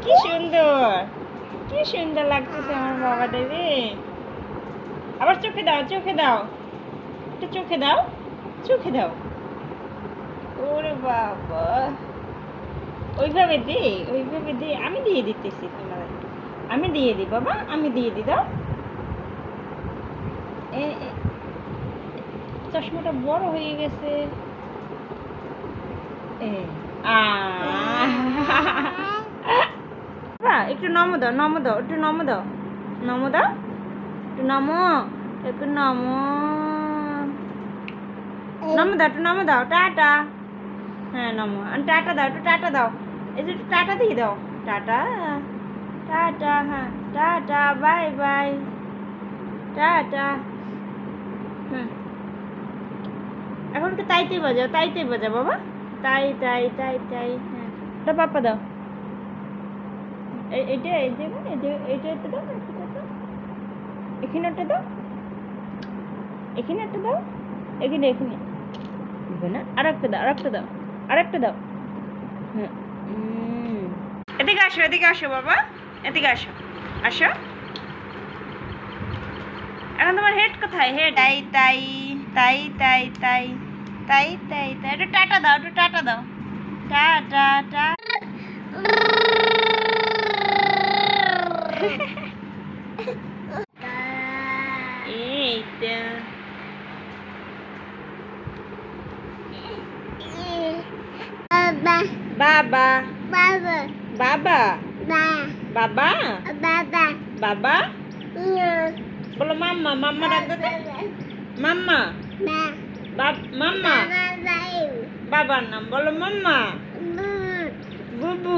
কি সুন্দর লাগতেছে আমার বাবাটা রে। আবার চোখে দাও, চোখে দাও, একটু চোখে দাও, চোখে দাও। ওরে বাবা, ওইভাবে দে, ওইভাবে দে। আমি দিয়ে দিতেছি তোমার, আমি দিয়ে দিই বাবা, আমি দিয়ে দিই। দাও। চশমাটা বড় হয়ে গেছে। একটু নমো দাও, নমো দাও, একটু নমো দাও, নমো দাও, একটু নমো, একটু নমো, নমো দাও, একটু নমো দাও। টাটা। হ্যাঁ নমো, টাটা দাও, একটু টাটা দাও। এই যে একটু টাটা দিয়ে দাও। Tata, tata. হ্যাঁ টাটা, বাই বাই, টাটা। হুম, এখন একটু তাইতে বাজাও, তাইতে বাজাও বাবা। তাই তাই তাই তাই। হ্যাঁ, ওটা পাপা দাও। এইটা এই যে এইটা একটা দাও, একটা দাও, এখানে একটা দাও, এখানে একটা দাও, এখানে এখানে দিবে না। আর একটা দাও, আর একটা দাও, আর একটা দাও। হ্যাঁ, এদিকে আসো, এদিকে আসো বাবা, এদিকে আসো, আসো। এখন তোমার হেড কোথায়? হেড তাই তাই তাই তাই তাই তাই তাই তাই। একটু টাটা দাও, একটু টাটা দাও। টাটা টা। এই তো বাবা, বাবা, বাবা, বাবা, বাবা, বাবা। বলো মাম্মা, মাম্মা ডাক দাও তো। মাম্মা, মাম্মা। বাবার নাম বলো মাম্মা। বুবু।